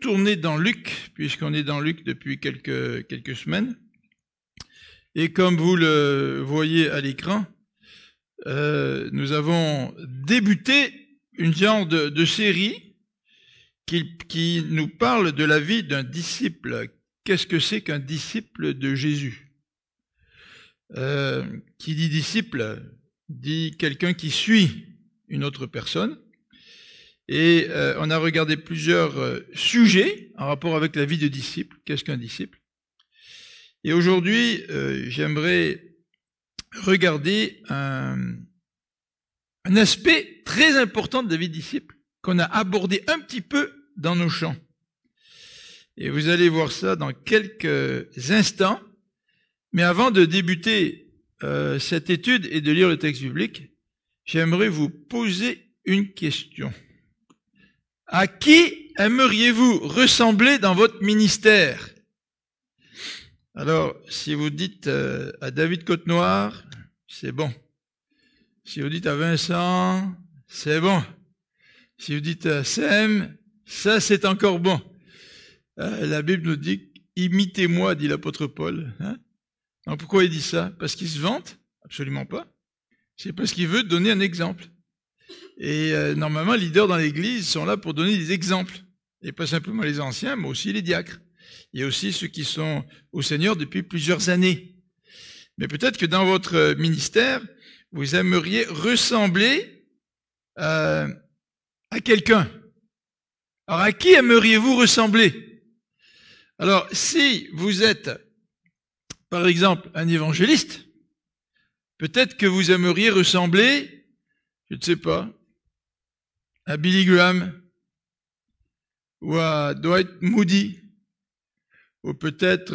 tourner dans Luc, puisqu'on est dans Luc depuis quelques semaines. Et comme vous le voyez à l'écran, nous avons débuté une genre de série qui nous parle de la vie d'un disciple. Qu'est-ce que c'est qu'un disciple de Jésus? Qui dit disciple, dit quelqu'un qui suit une autre personne. Et on a regardé plusieurs sujets en rapport avec la vie de disciple. Qu'est-ce qu'un disciple? Et aujourd'hui, j'aimerais regarder un aspect très important de la vie de disciple qu'on a abordé un petit peu dans nos chants. Et vous allez voir ça dans quelques instants. Mais avant de débuter cette étude et de lire le texte biblique, j'aimerais vous poser une question. À qui aimeriez-vous ressembler dans votre ministère? Alors, si vous dites à David Côte-Noire, c'est bon. Si vous dites à Vincent, c'est bon. Si vous dites à Sem, ça c'est encore bon. La Bible nous dit, imitez-moi, dit l'apôtre Paul. Hein? Alors pourquoi il dit ça? Parce qu'il se vante? Absolument pas. C'est parce qu'il veut donner un exemple. Et normalement, les leaders dans l'Église sont là pour donner des exemples. Et pas simplement les anciens, mais aussi les diacres. Et aussi ceux qui sont au Seigneur depuis plusieurs années. Mais peut-être que dans votre ministère, vous aimeriez ressembler à quelqu'un. Alors, à qui aimeriez-vous ressembler? Alors, si vous êtes, par exemple, un évangéliste, peut-être que vous aimeriez ressembler, je ne sais pas, à Billy Graham, ou à Dwight Moody, ou peut-être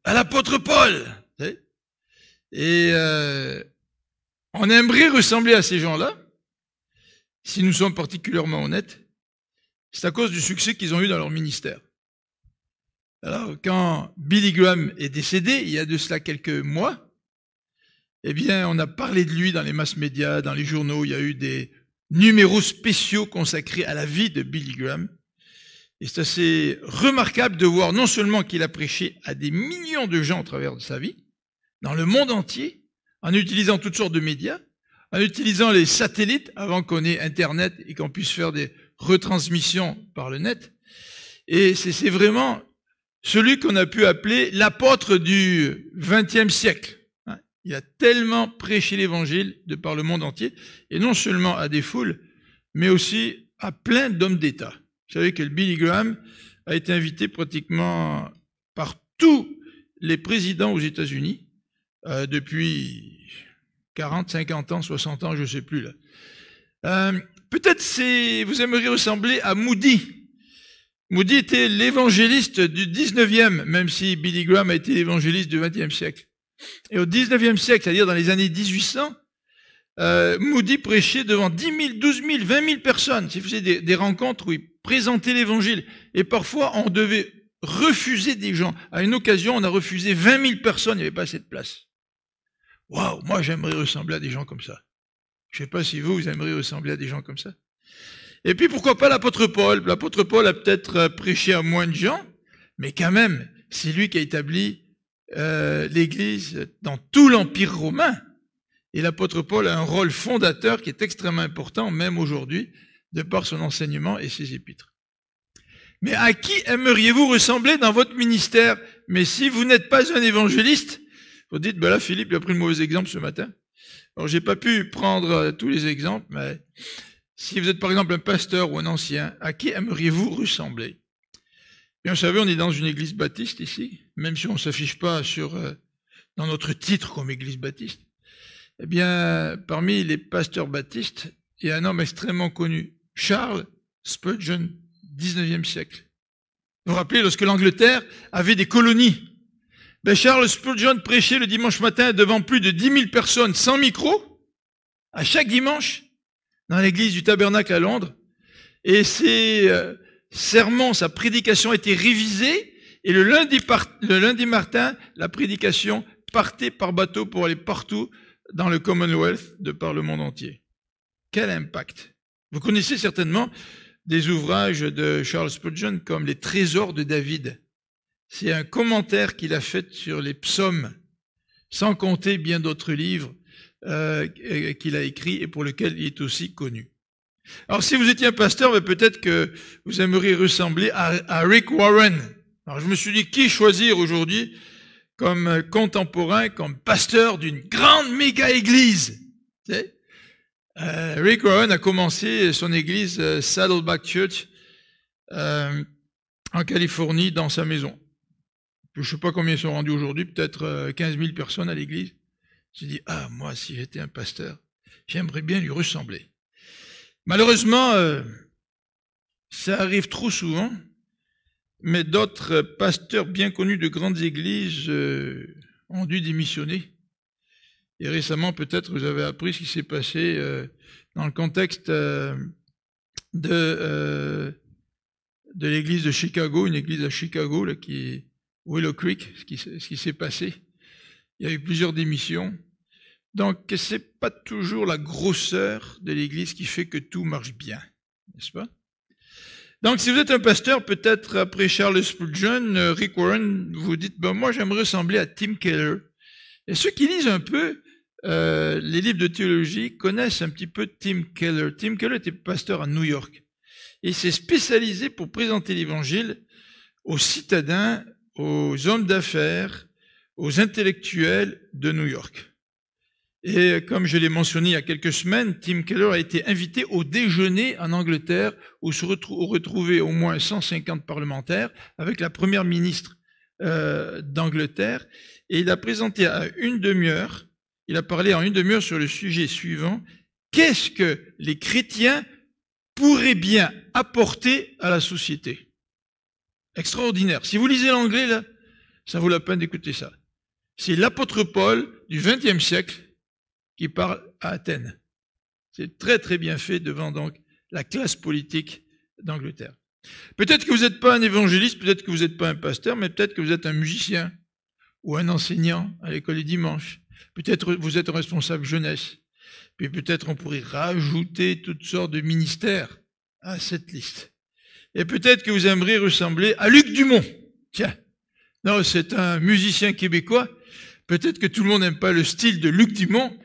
à l'apôtre Paul. Et on aimerait ressembler à ces gens-là, si nous sommes particulièrement honnêtes. C'est à cause du succès qu'ils ont eu dans leur ministère. Alors, quand Billy Graham est décédé, il y a de cela quelques mois, eh bien, on a parlé de lui dans les masses médias, dans les journaux. Il y a eu des numéros spéciaux consacrés à la vie de Billy Graham. Et c'est assez remarquable de voir non seulement qu'il a prêché à des millions de gens au travers de sa vie, dans le monde entier, en utilisant toutes sortes de médias, en utilisant les satellites avant qu'on ait Internet et qu'on puisse faire des retransmissions par le net. Et c'est vraiment celui qu'on a pu appeler l'apôtre du XXe siècle. Il a tellement prêché l'évangile de par le monde entier, et non seulement à des foules, mais aussi à plein d'hommes d'État. Vous savez que le Billy Graham a été invité pratiquement par tous les présidents aux États-Unis depuis 40, 50 ans, 60 ans, je ne sais plus là. Peut-être vous aimeriez ressembler à Moody. Moody était l'évangéliste du 19e, même si Billy Graham a été l'évangéliste du 20e siècle. Et au 19e siècle, c'est-à-dire dans les années 1800, Moody prêchait devant 10 000, 12 000, 20 000 personnes. Il faisait des rencontres où il présentait l'évangile. Et parfois, on devait refuser des gens. À une occasion, on a refusé 20 000 personnes, il n'y avait pas assez de place. Waouh, moi j'aimerais ressembler à des gens comme ça. Je ne sais pas si vous aimeriez ressembler à des gens comme ça. Et puis pourquoi pas l'apôtre Paul? L'apôtre Paul a peut-être prêché à moins de gens, mais quand même, c'est lui qui a établi l'Église dans tout l'Empire romain. Et l'apôtre Paul a un rôle fondateur qui est extrêmement important, même aujourd'hui, de par son enseignement et ses épîtres. Mais à qui aimeriez-vous ressembler dans votre ministère? Mais si vous n'êtes pas un évangéliste, vous dites, ben là, Philippe, il a pris le mauvais exemple ce matin. Alors, j'ai pas pu prendre tous les exemples, mais si vous êtes par exemple un pasteur ou un ancien, à qui aimeriez-vous ressembler? Bien, vous savez, on est dans une église baptiste ici, même si on ne s'affiche pas dans notre titre comme église baptiste. Eh bien, parmi les pasteurs baptistes, il y a un homme extrêmement connu, Charles Spurgeon, 19e siècle. Vous vous rappelez, lorsque l'Angleterre avait des colonies, Charles Spurgeon prêchait le dimanche matin devant plus de 10 000 personnes sans micro, à chaque dimanche, dans l'église du Tabernacle à Londres. Et ses sermons, sa prédication était révisée, et le lundi matin, la prédication partait par bateau pour aller partout dans le Commonwealth de par le monde entier. Quel impact! Vous connaissez certainement des ouvrages de Charles Spurgeon comme Les Trésors de David. C'est un commentaire qu'il a fait sur les psaumes, sans compter bien d'autres livres qu'il a écrits et pour lesquels il est aussi connu. Alors si vous étiez un pasteur, peut-être que vous aimeriez ressembler à Rick Warren. Alors je me suis dit, qui choisir aujourd'hui comme contemporain, comme pasteur d'une grande méga église? Tu sais, Rick Warren a commencé son église Saddleback Church en Californie dans sa maison. Je ne sais pas combien ils sont rendus aujourd'hui, peut-être 15 000 personnes à l'église. Je me suis dit, moi, si j'étais un pasteur, j'aimerais bien lui ressembler. Malheureusement, ça arrive trop souvent, mais d'autres pasteurs bien connus de grandes églises ont dû démissionner. Et récemment, peut-être, vous avez appris ce qui s'est passé dans le contexte de l'église de Chicago, une église à Chicago, là, qui est Willow Creek, ce qui s'est passé. Il y a eu plusieurs démissions. Donc, c'est pas toujours la grosseur de l'église qui fait que tout marche bien, n'est-ce pas? Donc, si vous êtes un pasteur, peut-être après Charles Spurgeon, Rick Warren, vous dites, moi, j'aimerais ressembler à Tim Keller. Et ceux qui lisent un peu les livres de théologie connaissent un petit peu Tim Keller. Tim Keller était pasteur à New York. Et il s'est spécialisé pour présenter l'évangile aux citadins, aux hommes d'affaires, aux intellectuels de New York. Et comme je l'ai mentionné il y a quelques semaines, Tim Keller a été invité au déjeuner en Angleterre où se retrouvaient au moins 150 parlementaires avec la première ministre d'Angleterre. Et il a présenté à une demi-heure, il a parlé en une demi-heure sur le sujet suivant: qu'est-ce que les chrétiens pourraient bien apporter à la société? Extraordinaire. Si vous lisez l'anglais, là, ça vaut la peine d'écouter ça. C'est l'apôtre Paul du XXe siècle qui parle à Athènes. C'est très très bien fait devant donc la classe politique d'Angleterre. Peut-être que vous n'êtes pas un évangéliste, peut-être que vous n'êtes pas un pasteur, mais peut-être que vous êtes un musicien ou un enseignant à l'école du dimanche. Peut-être que vous êtes un responsable jeunesse. Puis peut-être on pourrait rajouter toutes sortes de ministères à cette liste. Et peut-être que vous aimeriez ressembler à Luc Dumont. Tiens, non, c'est un musicien québécois. Peut-être que tout le monde n'aime pas le style de Luc Dumont,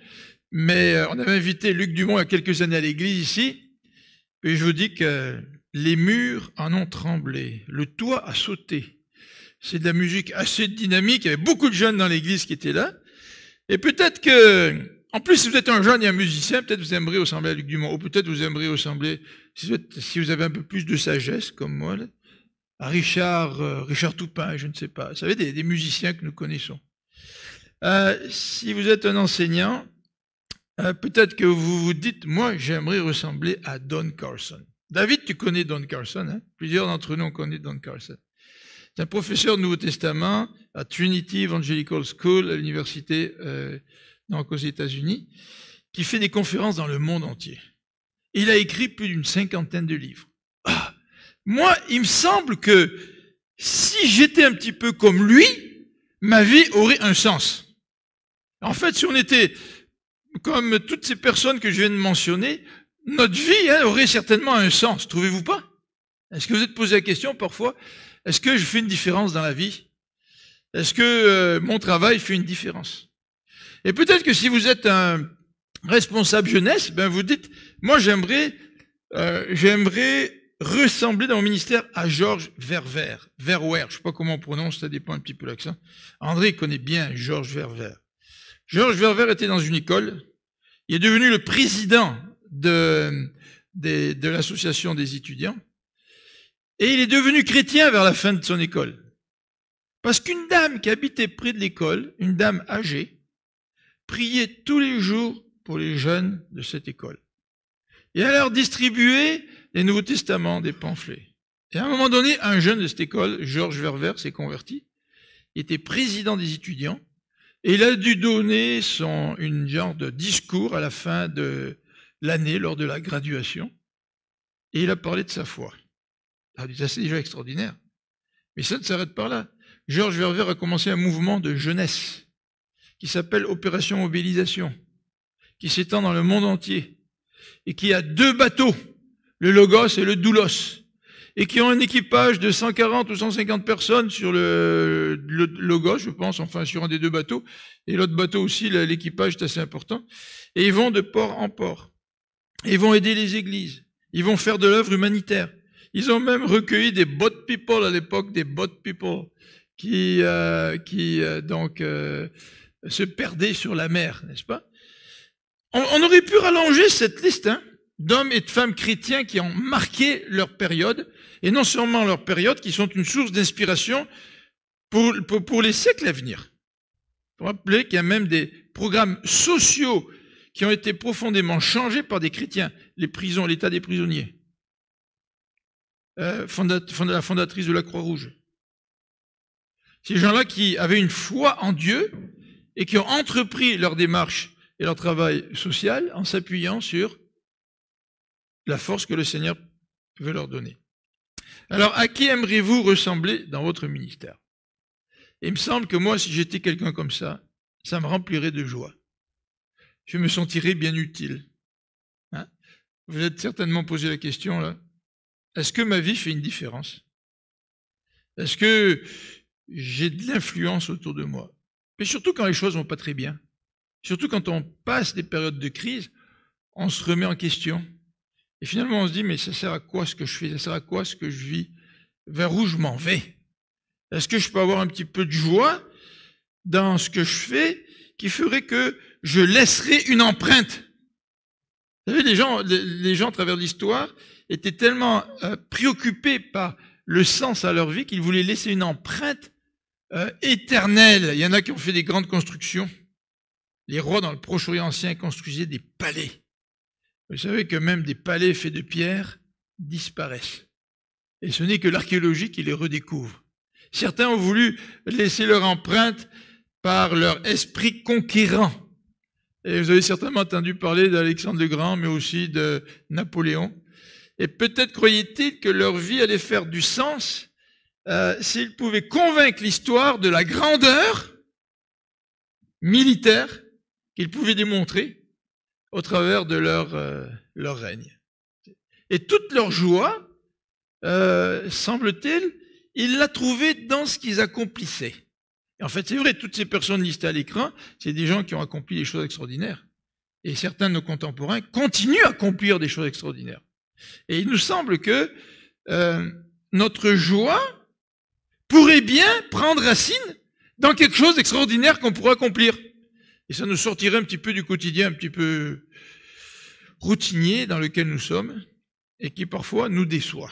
mais on avait invité Luc Dumont il y a quelques années à l'église ici, et je vous dis que les murs en ont tremblé, le toit a sauté. C'est de la musique assez dynamique, il y avait beaucoup de jeunes dans l'église qui étaient là, et peut-être que, en plus si vous êtes un jeune et un musicien, peut-être vous aimeriez ressembler à Luc Dumont, ou peut-être vous aimeriez ressembler, si vous avez un peu plus de sagesse comme moi, là, à Richard Toupin, je ne sais pas. Vous savez, des musiciens que nous connaissons. Si vous êtes un enseignant, peut-être que vous vous dites, moi, j'aimerais ressembler à Don Carson. David, tu connais Don Carson, hein? Plusieurs d'entre nous, on connaît Don Carson. C'est un professeur du Nouveau Testament à Trinity Evangelical School, à l'université donc aux États-Unis, qui fait des conférences dans le monde entier. Il a écrit plus d'une 50aine de livres. Moi, il me semble que si j'étais un petit peu comme lui, ma vie aurait un sens. En fait, si on était comme toutes ces personnes que je viens de mentionner, notre vie aurait certainement un sens, trouvez-vous pas? Est-ce que vous êtes posé la question parfois, est-ce que je fais une différence dans la vie? Est-ce que mon travail fait une différence? Et peut-être que si vous êtes un responsable jeunesse, vous dites, moi j'aimerais ressembler dans mon ministère à Georges Verwer. Je ne sais pas comment on prononce, ça dépend un petit peu l'accent. André connaît bien Georges Verwer. Georges Verwer était dans une école. Il est devenu le président de l'association des étudiants. Et il est devenu chrétien vers la fin de son école. Parce qu'une dame qui habitait près de l'école, une dame âgée, priait tous les jours pour les jeunes de cette école. Et elle leur distribuait les Nouveaux Testaments, des pamphlets. Et à un moment donné, un jeune de cette école, Georges Verwer, s'est converti. Il était président des étudiants. Et il a dû donner une genre de discours à la fin de l'année, lors de la graduation. Et il a parlé de sa foi. Ça, c'est déjà extraordinaire. Mais ça ne s'arrête pas là. Georges Verwer a commencé un mouvement de jeunesse qui s'appelle Opération Mobilisation, qui s'étend dans le monde entier et qui a 2 bateaux. le logos et le doulos, et qui ont un équipage de 140 ou 150 personnes sur le logos, je pense, enfin sur un des deux bateaux, et l'autre bateau aussi, l'équipage est assez important, et ils vont de port en port. Ils vont aider les églises, ils vont faire de l'œuvre humanitaire. Ils ont même recueilli des boat people à l'époque, des boat people qui se perdaient sur la mer, n'est-ce pas? On aurait pu rallonger cette liste d'hommes et de femmes chrétiens qui ont marqué leur période, et non seulement leur période, qui sont une source d'inspiration pour les siècles à venir. Il faut rappeler qu'il y a même des programmes sociaux qui ont été profondément changés par des chrétiens. Les prisons, l'état des prisonniers. La fondatrice de la Croix-Rouge. Ces gens-là qui avaient une foi en Dieu et qui ont entrepris leur démarche et leur travail social en s'appuyant sur la force que le Seigneur veut leur donner. Alors, à qui aimeriez-vous ressembler dans votre ministère? Et il me semble que moi, si j'étais quelqu'un comme ça me remplirait de joie. Je me sentirais bien utile. Vous êtes certainement posé la question, là. Est-ce que ma vie fait une différence? Est-ce que j'ai de l'influence autour de moi? Mais surtout quand les choses vont pas très bien. Surtout quand on passe des périodes de crise, on se remet en question. Et finalement, on se dit, mais ça sert à quoi ce que je fais? Ça sert à quoi ce que je vis? Vers où je m'en vais? Est-ce que je peux avoir un petit peu de joie dans ce que je fais qui ferait que je laisserai une empreinte? Vous savez, les gens à travers l'histoire étaient tellement préoccupés par le sens à leur vie qu'ils voulaient laisser une empreinte éternelle. Il y en a qui ont fait des grandes constructions. Les rois dans le Proche-Orient ancien construisaient des palais. Vous savez que même des palais faits de pierre disparaissent. Et ce n'est que l'archéologie qui les redécouvre. Certains ont voulu laisser leur empreinte par leur esprit conquérant. Et vous avez certainement entendu parler d'Alexandre le Grand, mais aussi de Napoléon. Et peut-être croyaient-ils que leur vie allait faire du sens s'ils pouvaient convaincre l'histoire de la grandeur militaire qu'ils pouvaient démontrer au travers de leur règne. Et toute leur joie, semble-t-il, ils la trouvaient dans ce qu'ils accomplissaient. Et en fait, c'est vrai, toutes ces personnes listées à l'écran, c'est des gens qui ont accompli des choses extraordinaires. Et certains de nos contemporains continuent à accomplir des choses extraordinaires. Et il nous semble que notre joie pourrait bien prendre racine dans quelque chose d'extraordinaire qu'on pourrait accomplir. Et ça nous sortirait un petit peu du quotidien, un petit peu routinier dans lequel nous sommes, et qui parfois nous déçoit,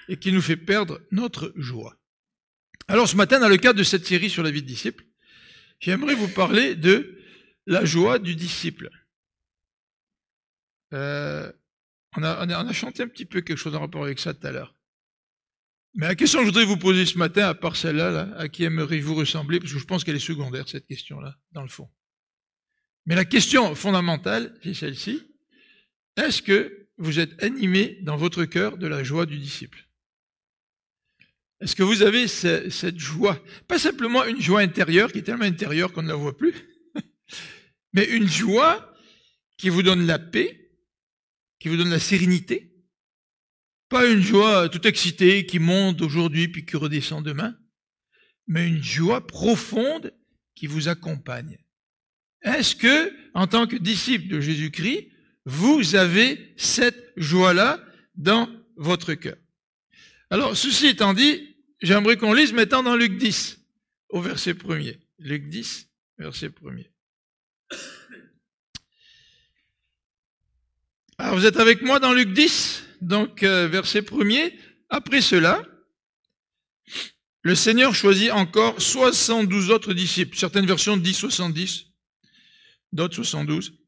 et qui nous fait perdre notre joie. Alors ce matin, dans le cadre de cette série sur la vie de disciple, j'aimerais vous parler de la joie du disciple. On a chanté un petit peu quelque chose en rapport avec ça tout à l'heure. Mais la question que je voudrais vous poser ce matin, à part celle-là, là, à qui aimeriez-vous ressembler, parce que je pense qu'elle est secondaire, cette question-là, dans le fond. Mais la question fondamentale, c'est celle-ci. Est-ce que vous êtes animé dans votre cœur de la joie du disciple? Est-ce que vous avez cette joie? Pas simplement une joie intérieure, qui est tellement intérieure qu'on ne la voit plus, mais une joie qui vous donne la paix, qui vous donne la sérénité. Pas une joie tout excitée qui monte aujourd'hui puis qui redescend demain, mais une joie profonde qui vous accompagne. Est-ce que, en tant que disciple de Jésus-Christ, vous avez cette joie-là dans votre cœur? Alors, ceci étant dit, j'aimerais qu'on lise maintenant dans Luc 10, au verset 1er. Luc 10, verset 1er. Alors, vous êtes avec moi dans Luc 10, donc verset 1er. Après cela, le Seigneur choisit encore 72 autres disciples. Certaines versions disent 70, d'autres 72.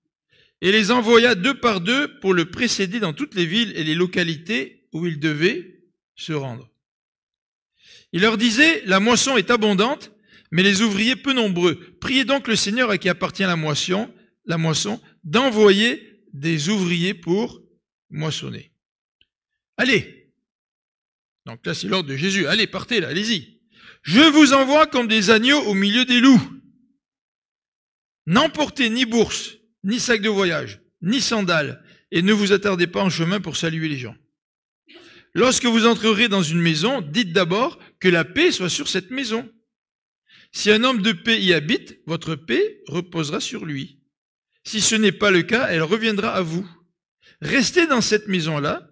Et les envoya deux par deux pour le précéder dans toutes les villes et les localités où il devait se rendre. Il leur disait, la moisson est abondante, mais les ouvriers peu nombreux. Priez donc le Seigneur à qui appartient la moisson, d'envoyer des ouvriers pour moissonner. Allez. Donc là, c'est l'ordre de Jésus. Allez, partez là, allez-y. Je vous envoie comme des agneaux au milieu des loups. N'emportez ni bourse, ni sac de voyage, ni sandales, et ne vous attardez pas en chemin pour saluer les gens. Lorsque vous entrerez dans une maison, dites d'abord que la paix soit sur cette maison. Si un homme de paix y habite, votre paix reposera sur lui. Si ce n'est pas le cas, elle reviendra à vous. Restez dans cette maison-là,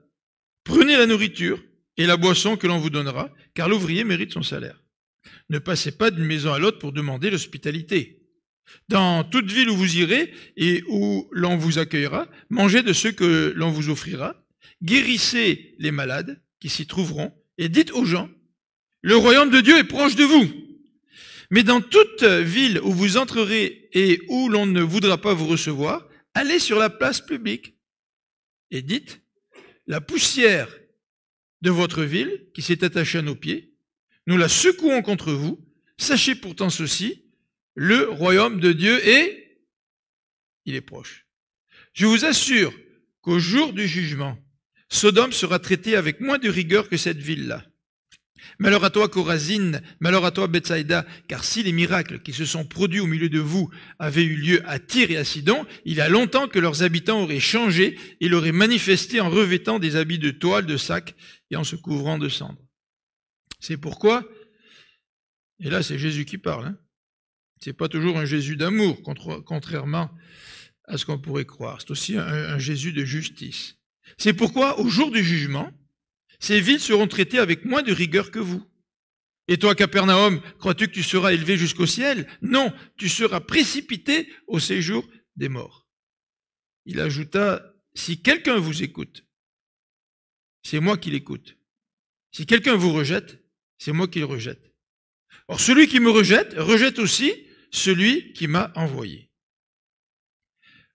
prenez la nourriture et la boisson que l'on vous donnera, car l'ouvrier mérite son salaire. Ne passez pas d'une maison à l'autre pour demander l'hospitalité. Dans toute ville où vous irez et où l'on vous accueillera, mangez de ce que l'on vous offrira, guérissez les malades qui s'y trouveront et dites aux gens, le royaume de Dieu est proche de vous. Mais dans toute ville où vous entrerez et où l'on ne voudra pas vous recevoir, allez sur la place publique et dites, la poussière de votre ville qui s'est attachée à nos pieds, nous la secouons contre vous. Sachez pourtant ceci, le royaume de Dieu il est proche. Je vous assure qu'au jour du jugement, Sodome sera traitée avec moins de rigueur que cette ville-là. Malheur à toi, Chorazine, malheur à toi, Bethsaïda, car si les miracles qui se sont produits au milieu de vous avaient eu lieu à Tyr et à Sidon, il y a longtemps que leurs habitants auraient changé et l'auraient manifesté en revêtant des habits de toile, de sac et en se couvrant de cendres. C'est pourquoi, et là c'est Jésus qui parle, c'est pas toujours un Jésus d'amour, contrairement à ce qu'on pourrait croire, c'est aussi un Jésus de justice. C'est pourquoi, au jour du jugement, ces villes seront traitées avec moins de rigueur que vous. Et toi, Capernaum, crois-tu que tu seras élevé jusqu'au ciel? Non, tu seras précipité au séjour des morts. Il ajouta, si quelqu'un vous écoute, c'est moi qui l'écoute. Si quelqu'un vous rejette, c'est moi qui le rejette. Or, celui qui me rejette, rejette aussi celui qui m'a envoyé.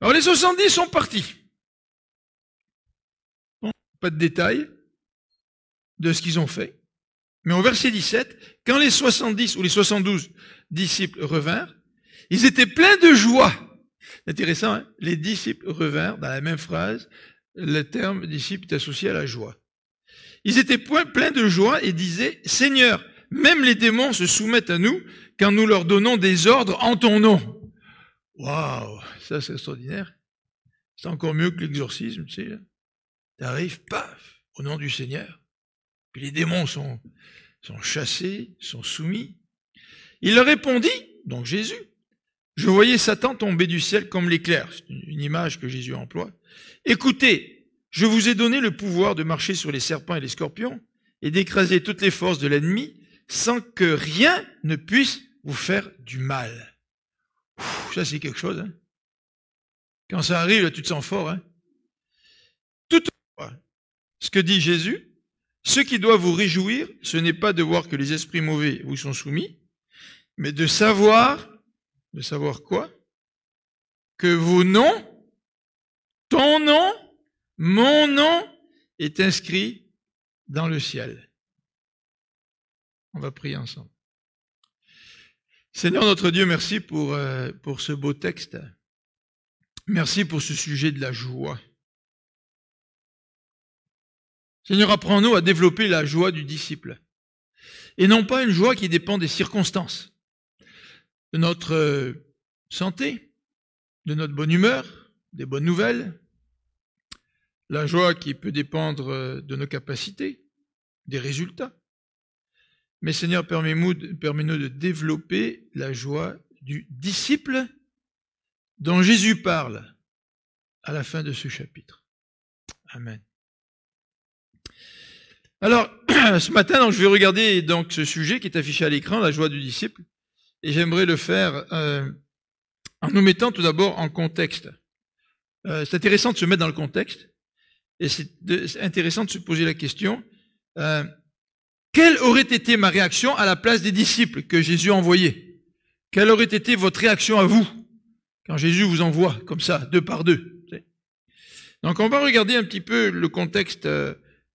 Alors, les 70 sont partis. Bon, pas de détails de ce qu'ils ont fait. Mais au verset 17, quand les 70 ou les 72 disciples revinrent, ils étaient pleins de joie. C'est intéressant, hein? Les disciples revinrent, dans la même phrase, le terme disciple est associé à la joie. Ils étaient pleins de joie et disaient, Seigneur, même les démons se soumettent à nous quand nous leur donnons des ordres en ton nom. Waouh, ça c'est extraordinaire. C'est encore mieux que l'exorcisme, tu sais. T'arrives, paf, au nom du Seigneur. Puis les démons sont chassés, sont soumis. Il leur répondit, donc Jésus, je voyais Satan tomber du ciel comme l'éclair. C'est une image que Jésus emploie. Écoutez, je vous ai donné le pouvoir de marcher sur les serpents et les scorpions et d'écraser toutes les forces de l'ennemi sans que rien ne puisse vous faire du mal. Ça, c'est quelque chose. Hein. Quand ça arrive, là, tu te sens fort. Hein. Toutefois, ce que dit Jésus, ce qui doit vous réjouir, ce n'est pas de voir que les esprits mauvais vous sont soumis, mais de savoir quoi? Que vos noms, ton nom, mon nom est inscrit dans le ciel. On va prier ensemble. Seigneur notre Dieu, merci pour ce beau texte. Merci pour ce sujet de la joie. Seigneur, apprends-nous à développer la joie du disciple. Et non pas une joie qui dépend des circonstances, de notre santé, de notre bonne humeur, des bonnes nouvelles. La joie qui peut dépendre de nos capacités, des résultats. Mais Seigneur, permets-nous de développer la joie du disciple dont Jésus parle à la fin de ce chapitre. Amen. Alors, ce matin, donc, je vais regarder donc ce sujet qui est affiché à l'écran, la joie du disciple, et j'aimerais le faire en nous mettant tout d'abord en contexte. C'est intéressant de se mettre dans le contexte, et c'est intéressant de se poser la question, quelle aurait été ma réaction à la place des disciples que Jésus a envoyés? Quelle aurait été votre réaction à vous quand Jésus vous envoie comme ça, deux par deux? Donc on va regarder un petit peu le contexte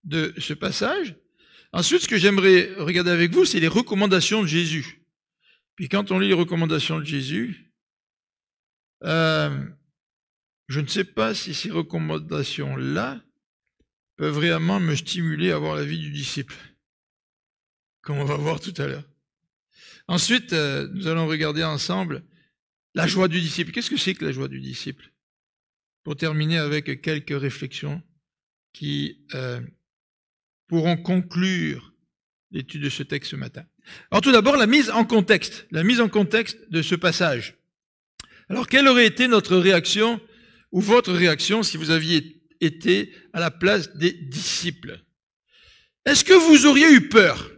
de ce passage. Ensuite, ce que j'aimerais regarder avec vous, c'est les recommandations de Jésus. Puis quand on lit les recommandations de Jésus, je ne sais pas si ces recommandations-là peuvent vraiment me stimuler à avoir la vie du disciple, comme on va voir tout à l'heure. Ensuite, nous allons regarder ensemble la joie du disciple. Qu'est-ce que c'est que la joie du disciple? pour terminer avec quelques réflexions qui pourront conclure l'étude de ce texte ce matin. Alors tout d'abord, la mise en contexte de ce passage. Alors quelle aurait été notre réaction ou votre réaction si vous aviez été à la place des disciples? Est-ce que vous auriez eu peur?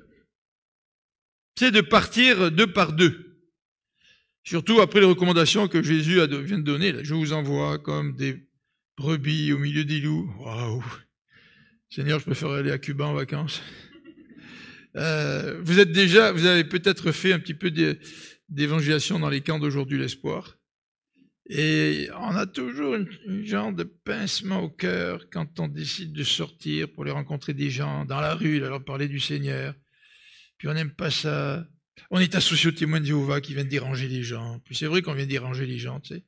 C'est de partir deux par deux. Surtout après les recommandations que Jésus vient de donner. Là, je vous envoie comme des brebis au milieu des loups. Waouh! Seigneur, je préfère aller à Cuba en vacances. Vous avez peut-être fait un petit peu d'évangélisation dans les camps d'aujourd'hui, l'espoir. Et on a toujours une genre de pincement au cœur quand on décide de sortir pour aller rencontrer des gens dans la rue, leur parler du Seigneur. Puis on n'aime pas ça. On est associé aux témoins de Jéhovah qui viennent déranger les gens. Puis c'est vrai qu'on vient déranger les gens, tu sais.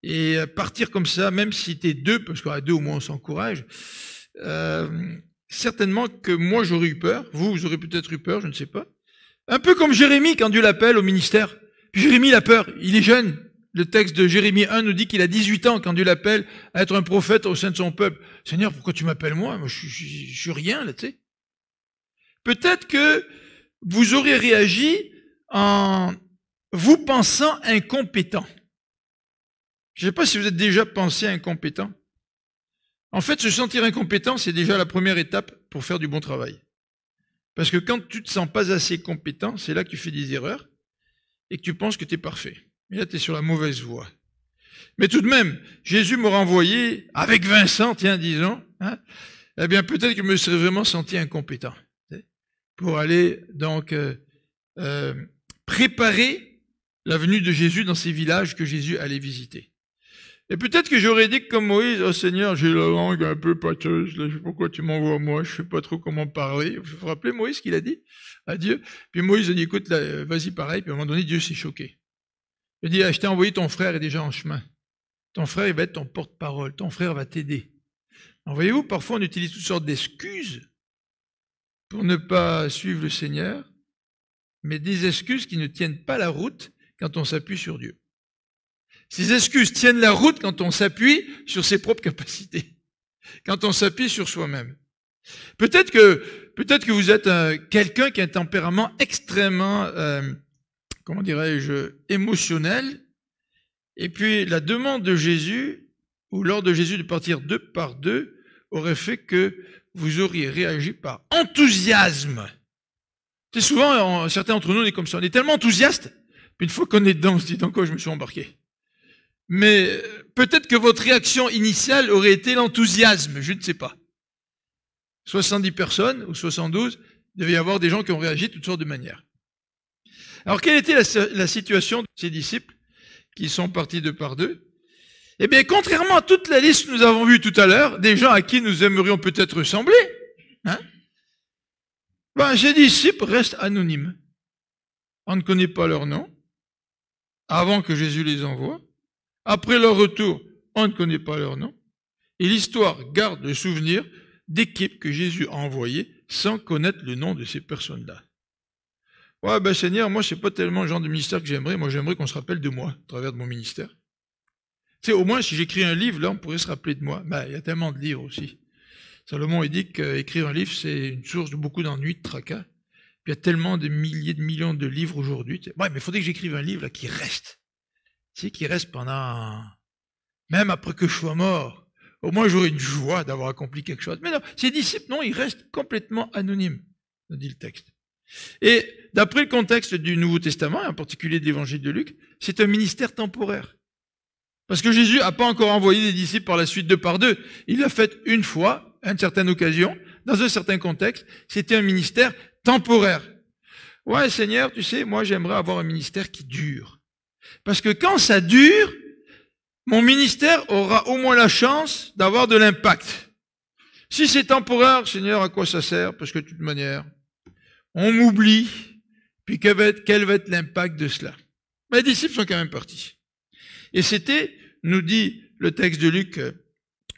Et partir comme ça, même si t'es deux, parce qu'à deux au moins on s'encourage, certainement que moi j'aurais eu peur. Vous aurez peut-être eu peur, je ne sais pas. Un peu comme Jérémie quand Dieu l'appelle au ministère. Puis Jérémie il a peur, il est jeune. Le texte de Jérémie 1 nous dit qu'il a 18 ans quand Dieu l'appelle à être un prophète au sein de son peuple. Seigneur, pourquoi tu m'appelles moi? Moi je suis rien là, tu sais. Peut-être que vous aurez réagi en vous pensant incompétent. Je ne sais pas si vous êtes déjà pensé incompétent. En fait, se sentir incompétent, c'est déjà la première étape pour faire du bon travail. Parce que quand tu te sens pas assez compétent, c'est là que tu fais des erreurs et que tu penses que tu es parfait. Et là, tu es sur la mauvaise voie. Mais tout de même, Jésus m'aura envoyé avec Vincent, tiens, disons, eh bien, peut-être que je me serais vraiment senti incompétent pour aller donc préparer la venue de Jésus dans ces villages que Jésus allait visiter. Et peut-être que j'aurais dit comme Moïse, oh Seigneur, j'ai la langue un peu pâteuse, là, je sais pas pourquoi tu m'envoies moi, je sais pas trop comment parler. Vous vous rappelez Moïse qu'il a dit à Dieu? Puis Moïse a dit, écoute, là, vas-y pareil, puis à un moment donné, Dieu s'est choqué. Il a dit, je t'ai envoyé, ton frère est déjà en chemin. Ton frère, il va être ton porte-parole, ton frère va t'aider. Alors voyez-vous, parfois on utilise toutes sortes d'excuses pour ne pas suivre le Seigneur, mais des excuses qui ne tiennent pas la route quand on s'appuie sur Dieu. Ces excuses tiennent la route quand on s'appuie sur ses propres capacités, quand on s'appuie sur soi-même. Peut-être que vous êtes quelqu'un qui a un tempérament extrêmement, comment dirais-je, émotionnel, et puis la demande de Jésus, ou l'ordre de Jésus de partir deux par deux, aurait fait que vous auriez réagi par enthousiasme. C'est souvent, certains d'entre nous, on est comme ça, on est tellement enthousiaste, puis une fois qu'on est dedans, on se dit dans quoi je me suis embarqué. Mais peut-être que votre réaction initiale aurait été l'enthousiasme, je ne sais pas. 70 personnes, ou 72, il devait y avoir des gens qui ont réagi de toutes sortes de manières. Alors, quelle était la situation de ces disciples qui sont partis deux par deux? Eh bien, contrairement à toute la liste que nous avons vue tout à l'heure, des gens à qui nous aimerions peut-être ressembler, ces disciples restent anonymes. On ne connaît pas leur nom avant que Jésus les envoie. Après leur retour, on ne connaît pas leur nom. Et l'histoire garde le souvenir d'équipes que Jésus a envoyées sans connaître le nom de ces personnes-là. Ouais, Seigneur, moi, c'est pas tellement le genre de ministère que j'aimerais. Moi, j'aimerais qu'on se rappelle de moi, à travers de mon ministère. Tu sais, au moins, si j'écris un livre, là, on pourrait se rappeler de moi. Il y a tellement de livres aussi. Salomon, il dit qu'écrire un livre, c'est une source de beaucoup d'ennuis, de tracas. Puis il y a tellement de milliers de millions de livres aujourd'hui. Ouais, mais il faudrait que j'écrive un livre, là, qui reste. Tu sais, qui reste pendant, même après que je sois mort. Au moins, j'aurai une joie d'avoir accompli quelque chose. Mais non, ces disciples, non, ils restent complètement anonymes, nous dit le texte. Et d'après le contexte du Nouveau Testament, en particulier de l'évangile de Luc, c'est un ministère temporaire. Parce que Jésus n'a pas encore envoyé des disciples par la suite deux par deux. Il l'a fait une fois, à une certaine occasion, dans un certain contexte. C'était un ministère temporaire. Ouais, Seigneur, tu sais, moi j'aimerais avoir un ministère qui dure. Parce que quand ça dure, mon ministère aura au moins la chance d'avoir de l'impact. Si c'est temporaire, Seigneur, à quoi ça sert? Parce que de toute manière, on m'oublie, puis quel va être l'impact de cela? Les disciples sont quand même partis. Et c'était, nous dit le texte de Luc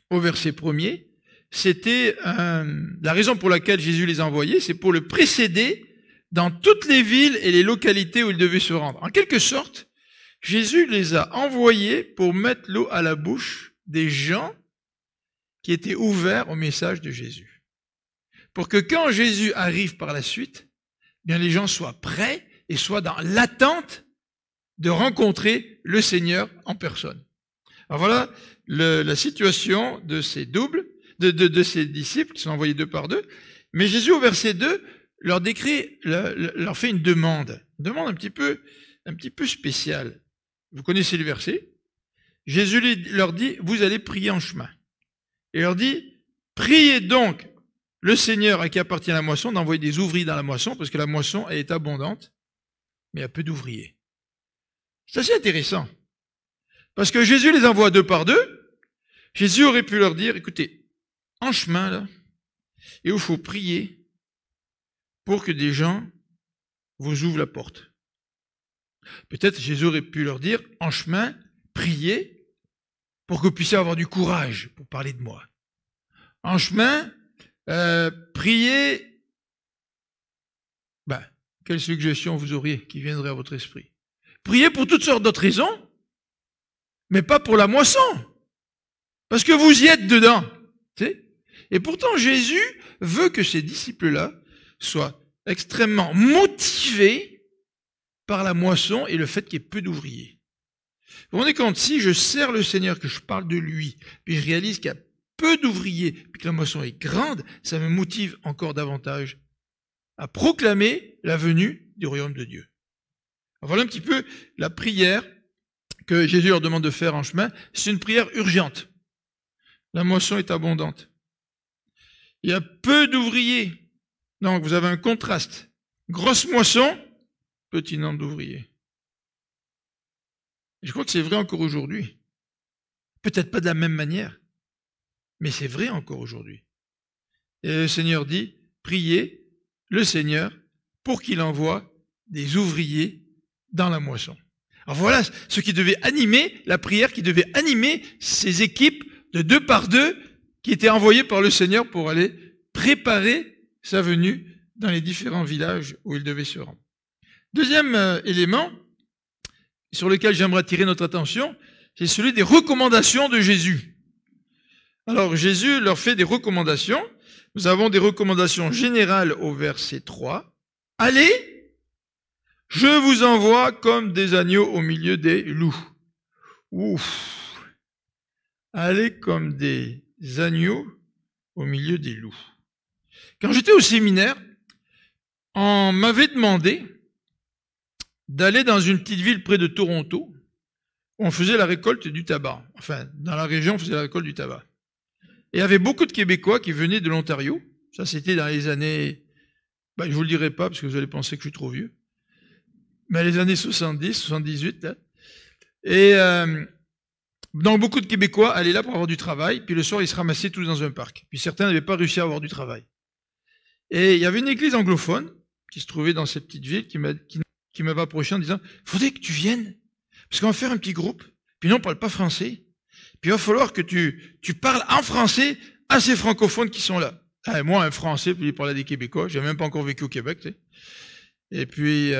au verset 1er, c'était la raison pour laquelle Jésus les a envoyés, c'est pour le précéder dans toutes les villes et les localités où ils devaient se rendre. En quelque sorte, Jésus les a envoyés pour mettre l'eau à la bouche des gens qui étaient ouverts au message de Jésus. Pour que quand Jésus arrive par la suite, bien les gens soient prêts et soient dans l'attente de rencontrer le Seigneur en personne. Alors voilà la situation de ces de ces disciples qui sont envoyés 2 par 2. Mais Jésus, au verset 2, leur fait une demande un petit peu spéciale. Vous connaissez le verset. Jésus leur dit, vous allez prier en chemin. Et il leur dit, priez donc le Seigneur à qui appartient la moisson d'envoyer des ouvriers dans la moisson, parce que la moisson, elle est abondante, mais il y a peu d'ouvriers. C'est assez intéressant. Parce que Jésus les envoie 2 par 2. Jésus aurait pu leur dire, écoutez, en chemin, là, il faut prier pour que des gens vous ouvrent la porte. Peut-être Jésus aurait pu leur dire, en chemin, priez pour que vous puissiez avoir du courage pour parler de moi. En chemin, priez, quelle suggestion vous auriez qui viendrait à votre esprit? Priez pour toutes sortes d'autres raisons, mais pas pour la moisson. Parce que vous y êtes dedans. Tu sais? Et pourtant, Jésus veut que ces disciples-là soient extrêmement motivés par la moisson et le fait qu'il y ait peu d'ouvriers. Vous vous rendez compte, si je sers le Seigneur, que je parle de lui, puis je réalise qu'il y a peu d'ouvriers, puis que la moisson est grande, ça me motive encore davantage à proclamer la venue du royaume de Dieu. Alors voilà un petit peu la prière que Jésus leur demande de faire en chemin. C'est une prière urgente. La moisson est abondante. Il y a peu d'ouvriers. Donc vous avez un contraste. Grosse moisson, petit nombre d'ouvriers. Je crois que c'est vrai encore aujourd'hui. Peut-être pas de la même manière, mais c'est vrai encore aujourd'hui. Et le Seigneur dit, priez le Seigneur pour qu'il envoie des ouvriers dans la moisson. Alors voilà ce qui devait animer, la prière qui devait animer ces équipes de 2 par 2 qui étaient envoyées par le Seigneur pour aller préparer sa venue dans les différents villages où il devait se rendre. Deuxième élément sur lequel j'aimerais attirer notre attention, c'est celui des recommandations de Jésus. Alors Jésus leur fait des recommandations. Nous avons des recommandations générales au verset 3. Allez, je vous envoie comme des agneaux au milieu des loups. Ouf. Allez comme des agneaux au milieu des loups. Quand j'étais au séminaire, on m'avait demandé d'aller dans une petite ville près de Toronto où on faisait la récolte du tabac. Enfin, dans la région, on faisait la récolte du tabac. Et il y avait beaucoup de Québécois qui venaient de l'Ontario. Ça, c'était dans les années... je vous le dirai pas parce que vous allez penser que je suis trop vieux. Mais les années 70, 78, là. Et donc, beaucoup de Québécois allaient là pour avoir du travail, puis le soir, ils se ramassaient tous dans un parc. Puis certains n'avaient pas réussi à avoir du travail. Et il y avait une église anglophone qui se trouvait dans cette petite ville qui m'avait approché en disant « Faudrait que tu viennes, parce qu'on va faire un petit groupe, puis nous, on parle pas français, puis il va falloir que tu parles en français à ces francophones qui sont là. » Moi, un français, puis il parlait des Québécois, j'ai même pas encore vécu au Québec, tu sais. Et puis,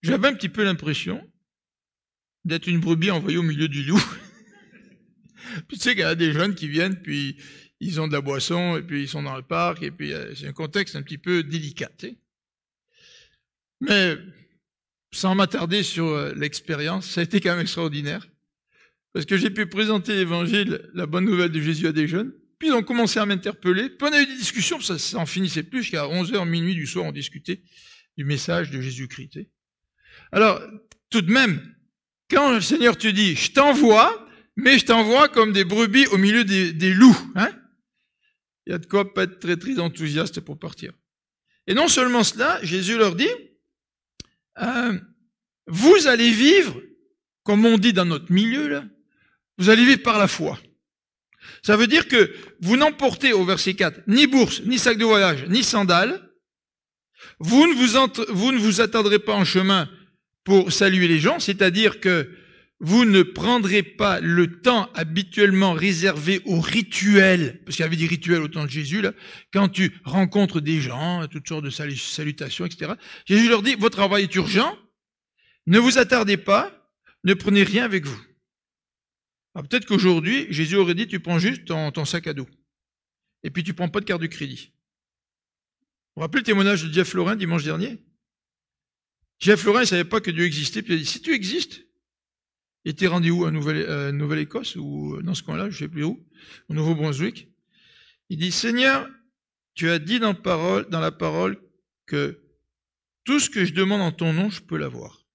j'avais un petit peu l'impression d'être une brebis envoyée au milieu du loup. Puis tu sais qu'il y a des jeunes qui viennent, puis ils ont de la boisson, et puis ils sont dans le parc, et puis c'est un contexte un petit peu délicat, tu sais. Mais, sans m'attarder sur l'expérience, ça a été quand même extraordinaire. Parce que j'ai pu présenter l'évangile, la bonne nouvelle de Jésus à des jeunes, puis ils ont commencé à m'interpeller, puis on a eu des discussions, ça en finissait plus, jusqu'à 11h, minuit du soir, on discutait du message de Jésus-Christ, tu sais. Alors, tout de même, quand le Seigneur te dit, je t'envoie, mais je t'envoie comme des brebis au milieu des loups, hein. Il y a de quoi pas être très, très enthousiaste pour partir. Et non seulement cela, Jésus leur dit, vous allez vivre, comme on dit dans notre milieu, là, vous allez vivre par la foi. Ça veut dire que vous n'emportez, au verset 4, ni bourse, ni sac de voyage, ni sandales. Vous ne vous attarderez pas en chemin pour saluer les gens, c'est-à-dire que vous ne prendrez pas le temps habituellement réservé aux rituels, parce qu'il y avait des rituels au temps de Jésus, là, quand tu rencontres des gens, toutes sortes de salutations, etc. Jésus leur dit, votre travail est urgent, ne vous attardez pas, ne prenez rien avec vous. Alors peut-être qu'aujourd'hui, Jésus aurait dit, tu prends juste ton sac à dos. Et puis tu prends pas de carte de crédit. Vous vous rappelez le témoignage de Jeff Lorrain dimanche dernier? Jeff Lorrain ne savait pas que Dieu existait, puis il a dit, si tu existes, il était rendu où? À Nouvelle-Écosse, ou dans ce coin-là, je ne sais plus où, au Nouveau-Brunswick. Il dit, Seigneur, tu as dit dans la parole que tout ce que je demande en ton nom, je peux l'avoir.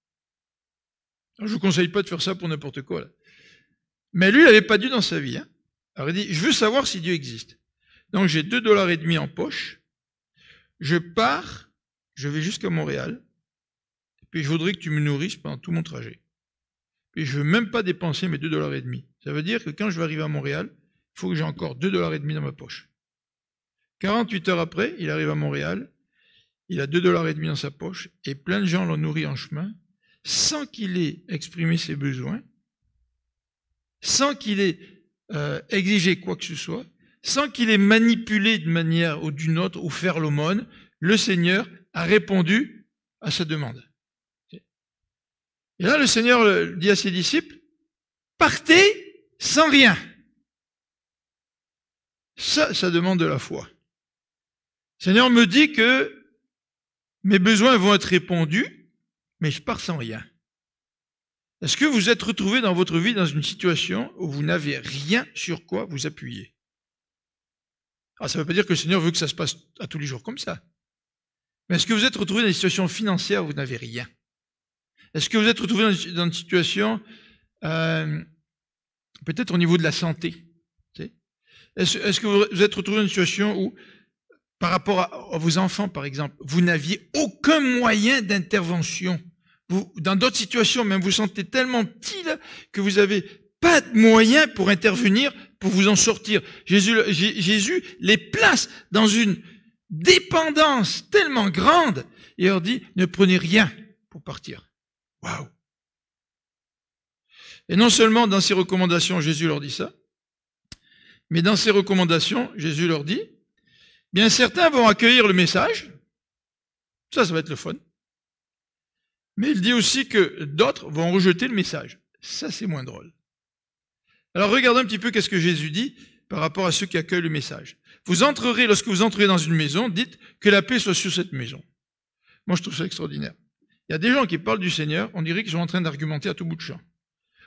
Alors, je ne vous conseille pas de faire ça pour n'importe quoi, là. Mais lui, il n'avait pas Dieu dans sa vie. Hein. Alors il dit, je veux savoir si Dieu existe. Donc j'ai 2,5 $ en poche. Je pars, je vais jusqu'à Montréal. Et puis je voudrais que tu me nourrisses pendant tout mon trajet. Et je ne veux même pas dépenser mes 2,5 $. Ça veut dire que quand je vais arriver à Montréal, il faut que j'ai encore 2,5 $ dans ma poche. 48 heures après, il arrive à Montréal. Il a 2,5 $ dans sa poche. Et plein de gens l'ont nourri en chemin, sans qu'il ait exprimé ses besoins, sans qu'il ait exigé quoi que ce soit, sans qu'il ait manipulé d'une manière ou d'une autre ou faire l'aumône, le Seigneur a répondu à sa demande. Et là, le Seigneur dit à ses disciples, partez sans rien. Ça demande de la foi. Le Seigneur me dit que mes besoins vont être répondus, mais je pars sans rien. Est-ce que vous êtes retrouvé dans votre vie dans une situation où vous n'avez rien sur quoi vous appuyer? Alors, ça ne veut pas dire que le Seigneur veut que ça se passe à tous les jours comme ça. Mais est-ce que vous êtes retrouvé dans une situation financière où vous n'avez rien? Est-ce que vous êtes retrouvé dans une situation, peut-être au niveau de la santé? Est-ce que vous êtes retrouvé dans une situation où, par rapport à vos enfants, par exemple, vous n'aviez aucun moyen d'intervention? Dans d'autres situations, même vous sentez tellement petit là, que vous n'avez pas de moyens pour intervenir, pour vous en sortir. Jésus les place dans une dépendance tellement grande et leur dit, ne prenez rien pour partir. Waouh! Et non seulement dans ses recommandations, Jésus leur dit ça, mais dans ses recommandations, Jésus leur dit, bien certains vont accueillir le message, ça va être le fun. Mais il dit aussi que d'autres vont rejeter le message. Ça, c'est moins drôle. Alors, regardez un petit peu qu'est-ce que Jésus dit par rapport à ceux qui accueillent le message. Lorsque vous entrez dans une maison, dites que la paix soit sur cette maison. Moi, je trouve ça extraordinaire. Il y a des gens qui parlent du Seigneur, on dirait qu'ils sont en train d'argumenter à tout bout de champ.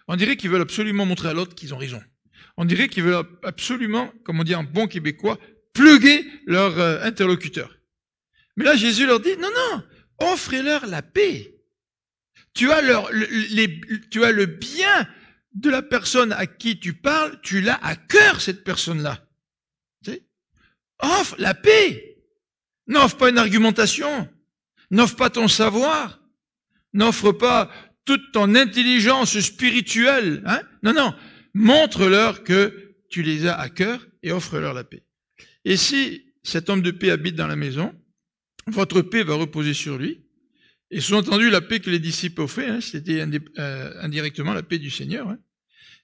On dirait qu'ils veulent absolument montrer à l'autre qu'ils ont raison. On dirait qu'ils veulent absolument, comme on dit en bon québécois, pluguer leur interlocuteur. Mais là, Jésus leur dit, non, offrez-leur la paix. Tu as le bien de la personne à qui tu parles, tu l'as à cœur, cette personne-là. Tu sais? Offre la paix. N'offre pas une argumentation. N'offre pas ton savoir. N'offre pas toute ton intelligence spirituelle. Hein? Non. Montre-leur que tu les as à cœur et offre-leur la paix. Et si cet homme de paix habite dans la maison, votre paix va reposer sur lui. Et sous-entendu, la paix que les disciples ont fait, c'était indirectement la paix du Seigneur. Hein.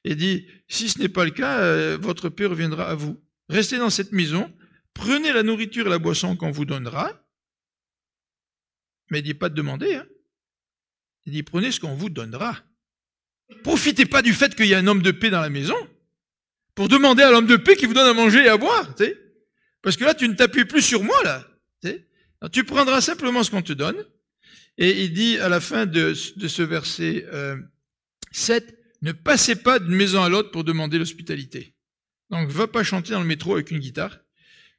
Et dit, si ce n'est pas le cas, votre paix reviendra à vous. Restez dans cette maison, prenez la nourriture et la boisson qu'on vous donnera. Mais il dit pas de demander. Hein. Il dit, prenez ce qu'on vous donnera. Profitez pas du fait qu'il y a un homme de paix dans la maison pour demander à l'homme de paix qui vous donne à manger et à boire. Tu sais. Parce que là, tu ne t'appuies plus sur moi. Là. Tu sais. Alors, tu prendras simplement ce qu'on te donne. Et il dit à la fin de ce verset 7, ne passez pas d'une maison à l'autre pour demander l'hospitalité. Donc, va pas chanter dans le métro avec une guitare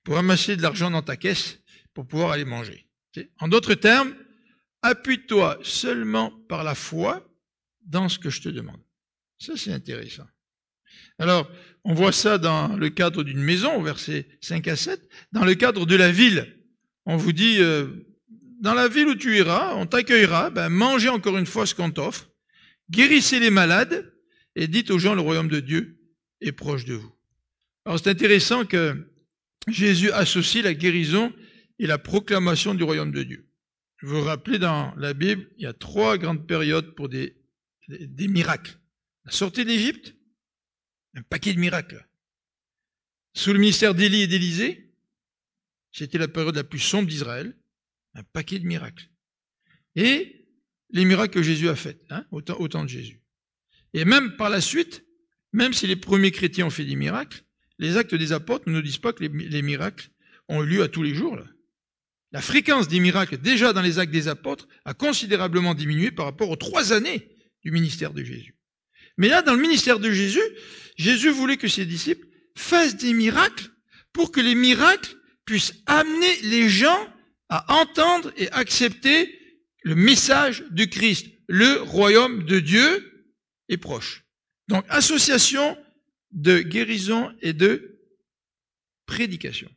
pour amasser de l'argent dans ta caisse pour pouvoir aller manger. En d'autres termes, appuie-toi seulement par la foi dans ce que je te demande. Ça, c'est intéressant. Alors, on voit ça dans le cadre d'une maison, au verset 5 à 7. Dans le cadre de la ville, on vous dit... dans la ville où tu iras, on t'accueillera, mangez encore une fois ce qu'on t'offre, guérissez les malades et dites aux gens le royaume de Dieu est proche de vous. Alors c'est intéressant que Jésus associe la guérison et la proclamation du royaume de Dieu. Je vous rappelle, dans la Bible, il y a 3 grandes périodes pour des miracles. La sortie d'Égypte, un paquet de miracles. Sous le ministère d'Élie et d'Élisée, c'était la période la plus sombre d'Israël. Un paquet de miracles. Et les miracles que Jésus a faits, au temps de Jésus. Et même par la suite, même si les premiers chrétiens ont fait des miracles, les actes des apôtres ne nous disent pas que les miracles ont eu lieu à tous les jours. Là. La fréquence des miracles, déjà dans les actes des apôtres, a considérablement diminué par rapport aux 3 années du ministère de Jésus. Mais là, dans le ministère de Jésus, Jésus voulait que ses disciples fassent des miracles pour que les miracles puissent amener les gens à entendre et accepter le message du Christ. Le royaume de Dieu est proche. Donc, association de guérison et de prédication.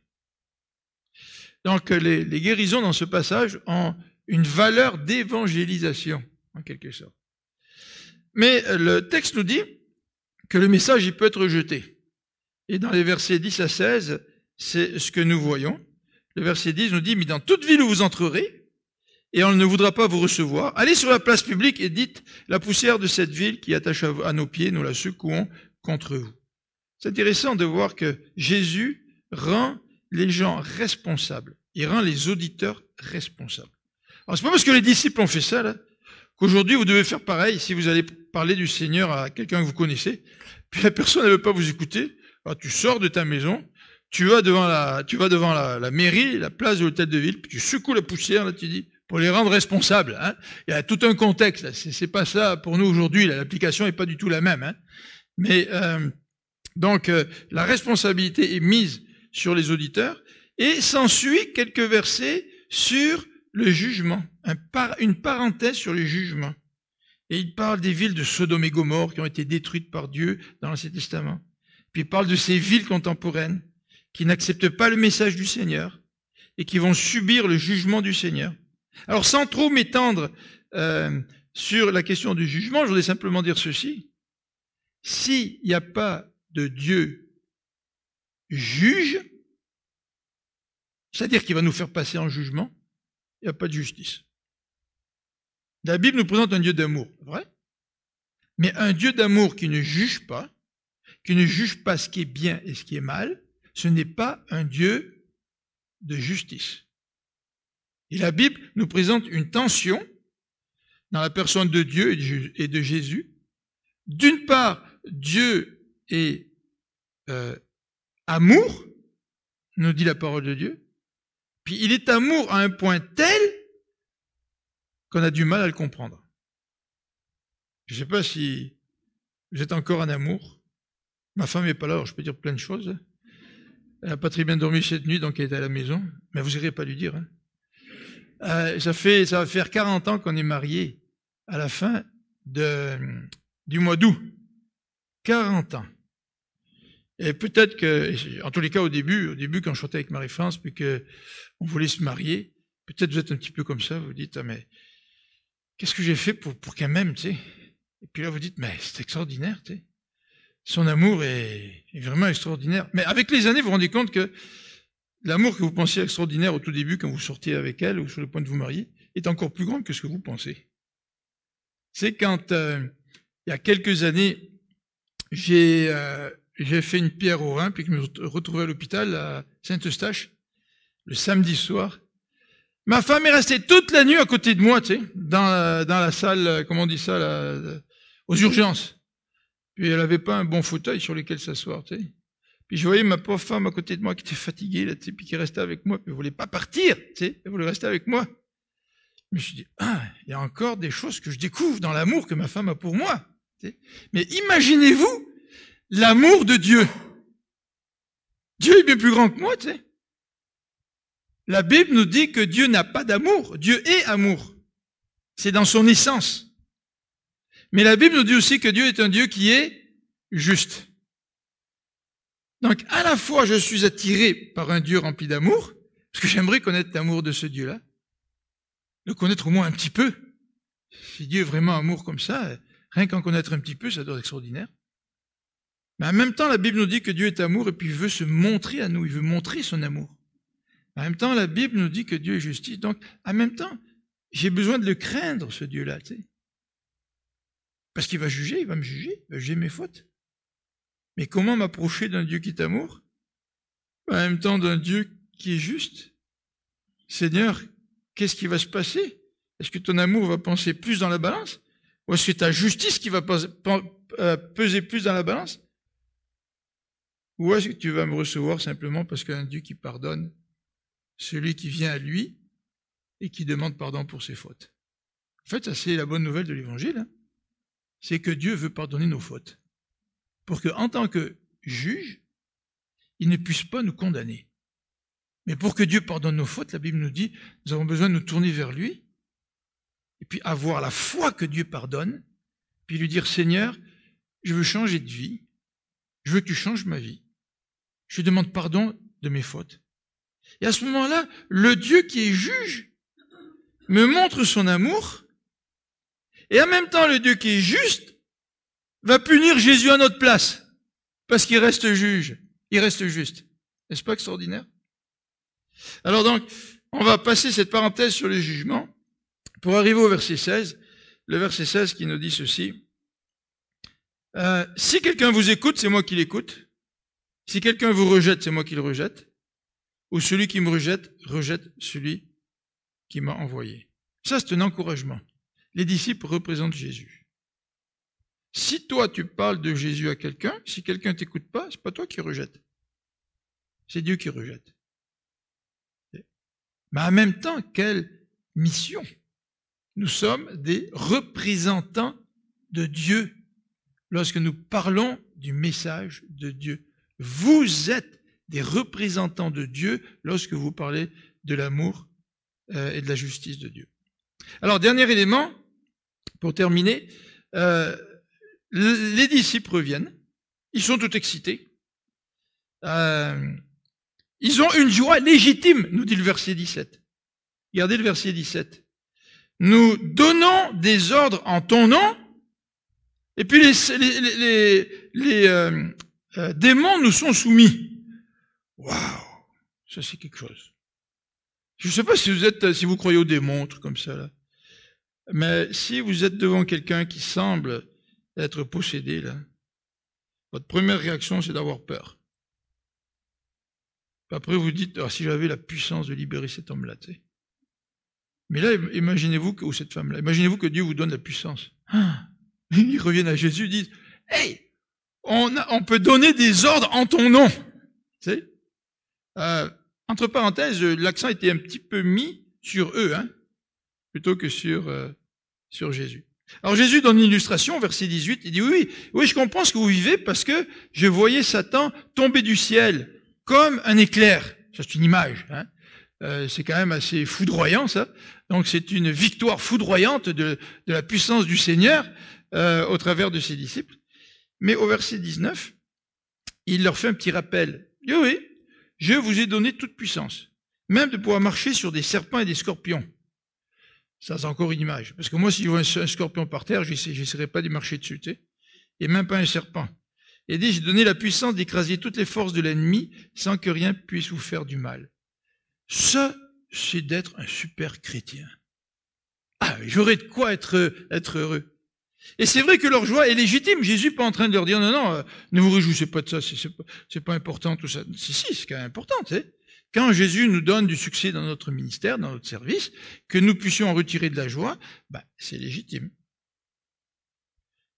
Donc, les guérisons dans ce passage ont une valeur d'évangélisation, en quelque sorte. Mais le texte nous dit que le message, il peut être rejeté. Et dans les versets 10 à 16, c'est ce que nous voyons. Le verset 10 nous dit, mais dans toute ville où vous entrerez, et on ne voudra pas vous recevoir, allez sur la place publique et dites, la poussière de cette ville qui attache à nos pieds, nous la secouons contre vous. C'est intéressant de voir que Jésus rend les gens responsables. Il rend les auditeurs responsables. Alors, c'est pas parce que les disciples ont fait ça, là, qu'aujourd'hui vous devez faire pareil si vous allez parler du Seigneur à quelqu'un que vous connaissez, puis la personne ne veut pas vous écouter, alors tu sors de ta maison, tu vas devant la mairie, la place de l'hôtel de ville, puis tu secoues la poussière, là, tu dis, pour les rendre responsables, hein. Il y a tout un contexte, là. C'est pas ça pour nous aujourd'hui, l'application est pas du tout la même, hein. Mais, donc, la responsabilité est mise sur les auditeurs, et s'ensuit quelques versets sur le jugement, une parenthèse sur le jugement. Et il parle des villes de Sodome et Gomorrhe qui ont été détruites par Dieu dans l'Ancien Testament. Puis il parle de ces villes contemporaines qui n'acceptent pas le message du Seigneur et qui vont subir le jugement du Seigneur. Alors sans trop m'étendre sur la question du jugement, je voudrais simplement dire ceci. S'il n'y a pas de Dieu juge, c'est-à-dire qu'il va nous faire passer en jugement, il n'y a pas de justice. La Bible nous présente un Dieu d'amour, vrai? Mais un Dieu d'amour qui ne juge pas ce qui est bien et ce qui est mal, ce n'est pas un Dieu de justice. Et la Bible nous présente une tension dans la personne de Dieu et de Jésus. D'une part, Dieu est amour, nous dit la parole de Dieu, puis il est amour à un point tel qu'on a du mal à le comprendre. Je ne sais pas si vous êtes encore en amour. Ma femme n'est pas là, alors je peux dire plein de choses. Elle n'a pas très bien dormi cette nuit, donc elle est à la maison. Mais vous n'irez pas lui dire. Hein. Ça va faire 40 ans qu'on est mariés à la fin du mois d'août. 40 ans. Et peut-être que, en tous les cas au début quand je sortais avec Marie-France, puis qu'on voulait se marier, peut-être vous êtes un petit peu comme ça, vous dites, ah mais, qu'est-ce que j'ai fait pour qu'elle m'aime, tu sais? Et puis là vous dites, mais c'est extraordinaire, tu sais. Son amour est vraiment extraordinaire. Mais avec les années, vous vous rendez compte que l'amour que vous pensiez extraordinaire au tout début, quand vous sortiez avec elle, ou sur le point de vous marier, est encore plus grand que ce que vous pensez. C'est quand, il y a quelques années, j'ai fait une pierre au rein, puis que je me retrouvais à l'hôpital à Saint-Eustache, le samedi soir. Ma femme est restée toute la nuit à côté de moi, tu sais, dans la salle, comment on dit ça, là, aux urgences. Puis elle avait pas un bon fauteuil sur lequel s'asseoir, tu sais. Puis je voyais ma pauvre femme à côté de moi qui était fatiguée, là, tu sais, puis qui restait avec moi, puis elle voulait pas partir, tu sais, elle voulait rester avec moi. Je me suis dit, il y a encore des choses que je découvre dans l'amour que ma femme a pour moi, tu sais. Mais imaginez-vous l'amour de Dieu. Dieu est bien plus grand que moi, tu sais. La Bible nous dit que Dieu n'a pas d'amour. Dieu est amour. C'est dans son essence. Mais la Bible nous dit aussi que Dieu est un Dieu qui est juste. Donc, à la fois, je suis attiré par un Dieu rempli d'amour, parce que j'aimerais connaître l'amour de ce Dieu-là, le connaître au moins un petit peu. Si Dieu est vraiment amour comme ça, rien qu'en connaître un petit peu, ça doit être extraordinaire. Mais en même temps, la Bible nous dit que Dieu est amour et puis il veut se montrer à nous, il veut montrer son amour. En même temps, la Bible nous dit que Dieu est justice. Donc, en même temps, j'ai besoin de le craindre, ce Dieu-là, tu sais. Parce qu'il va juger, il va me juger, il va juger mes fautes. Mais comment m'approcher d'un Dieu qui est amour, en même temps d'un Dieu qui est juste? Seigneur, qu'est-ce qui va se passer? Est-ce que ton amour va penser plus dans la balance? Ou est-ce que ta justice qui va peser plus dans la balance? Ou est-ce que tu vas me recevoir simplement parce qu'un Dieu qui pardonne celui qui vient à lui et qui demande pardon pour ses fautes? En fait, ça c'est la bonne nouvelle de l'Évangile. Hein. C'est que Dieu veut pardonner nos fautes. Pour qu'en tant que juge, il ne puisse pas nous condamner. Mais pour que Dieu pardonne nos fautes, la Bible nous dit, nous avons besoin de nous tourner vers lui, et puis avoir la foi que Dieu pardonne, puis lui dire, Seigneur, je veux changer de vie, je veux que tu changes ma vie, je te demande pardon de mes fautes. Et à ce moment-là, le Dieu qui est juge me montre son amour, et en même temps, le Dieu qui est juste va punir Jésus à notre place, parce qu'il reste juge, il reste juste. N'est-ce pas extraordinaire? Alors donc, on va passer cette parenthèse sur le jugement pour arriver au verset 16. Le verset 16 qui nous dit ceci. Si quelqu'un vous écoute, c'est moi qui l'écoute. Si quelqu'un vous rejette, c'est moi qui le rejette. Ou celui qui me rejette, rejette celui qui m'a envoyé. Ça, c'est un encouragement. Les disciples représentent Jésus. Si toi, tu parles de Jésus à quelqu'un, si quelqu'un ne t'écoute pas, c'est pas toi qui rejette. C'est Dieu qui rejette. Mais en même temps, quelle mission! Nous sommes des représentants de Dieu lorsque nous parlons du message de Dieu. Vous êtes des représentants de Dieu lorsque vous parlez de l'amour et de la justice de Dieu. Alors, dernier élément, pour terminer, les disciples reviennent, ils sont tout excités, ils ont une joie légitime, nous dit le verset 17. Regardez le verset 17. Nous donnons des ordres en ton nom, et puis les démons nous sont soumis. Waouh, ça c'est quelque chose. Je ne sais pas si vous croyez aux démons, trucs comme ça, là. Mais si vous êtes devant quelqu'un qui semble être possédé, là, votre première réaction, c'est d'avoir peur. Après, vous dites, si j'avais la puissance de libérer cet homme-là, tu sais. Mais là, imaginez-vous ou cette femme-là, imaginez-vous que Dieu vous donne la puissance. Ils reviennent à Jésus, ils disent, hey, on peut donner des ordres en ton nom. Tu sais? Entre parenthèses, l'accent était un petit peu mis sur eux, hein, plutôt que sur Jésus. Alors Jésus donne une illustration, verset 18, il dit, oui, je comprends ce que vous vivez parce que je voyais Satan tomber du ciel comme un éclair. Ça, c'est une image, hein. C'est quand même assez foudroyant, ça. Donc c'est une victoire foudroyante de la puissance du Seigneur au travers de ses disciples. Mais au verset 19, il leur fait un petit rappel. Il dit, oui, je vous ai donné toute puissance, même de pouvoir marcher sur des serpents et des scorpions. Ça, c'est encore une image. Parce que moi, si je vois un scorpion par terre, j'essaierai pas d'y marcher dessus, tu sais. Et même pas un serpent. Il dit, j'ai donné la puissance d'écraser toutes les forces de l'ennemi sans que rien puisse vous faire du mal. Ça, c'est d'être un super chrétien. Ah, j'aurais de quoi être heureux. Et c'est vrai que leur joie est légitime. Jésus n'est pas en train de leur dire, non, ne vous réjouissez pas de ça, c'est pas important, tout ça. Si, c'est quand même important, tu sais. Quand Jésus nous donne du succès dans notre ministère, dans notre service, que nous puissions en retirer de la joie, c'est légitime.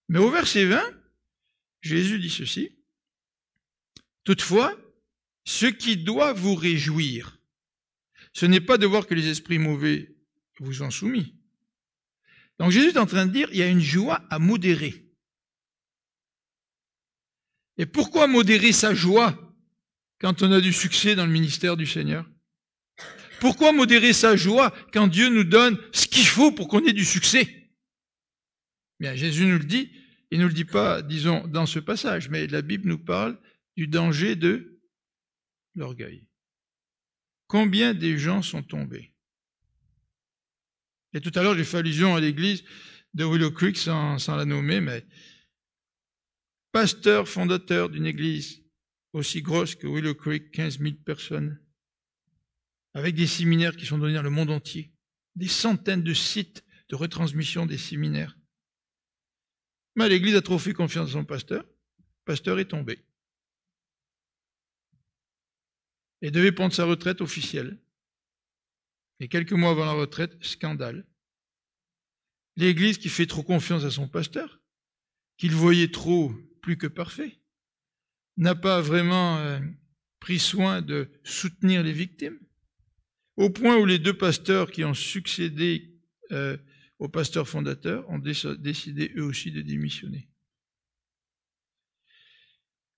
Mais au verset 20, Jésus dit ceci. Toutefois, ce qui doit vous réjouir, ce n'est pas de voir que les esprits mauvais vous sont soumis. Donc Jésus est en train de dire, il y a une joie à modérer. Et pourquoi modérer sa joie quand on a du succès dans le ministère du Seigneur? Pourquoi modérer sa joie quand Dieu nous donne ce qu'il faut pour qu'on ait du succès? Bien, Jésus nous le dit, il ne nous le dit pas, disons, dans ce passage, mais la Bible nous parle du danger de l'orgueil. Combien des gens sont tombés? Et tout à l'heure, j'ai fait allusion à l'église de Willow Creek sans la nommer, mais pasteur fondateur d'une église aussi grosse que Willow Creek, 15 000 personnes, avec des séminaires qui sont donnés dans le monde entier, des centaines de sites de retransmission des séminaires. Mais l'église a trop fait confiance à son pasteur. Le pasteur est tombé. Et devait prendre sa retraite officielle. Et quelques mois avant la retraite, scandale. L'église qui fait trop confiance à son pasteur, qu'il voyait trop plus que parfait, n'a pas vraiment pris soin de soutenir les victimes, au point où les deux pasteurs qui ont succédé au pasteur fondateur ont décidé eux aussi de démissionner.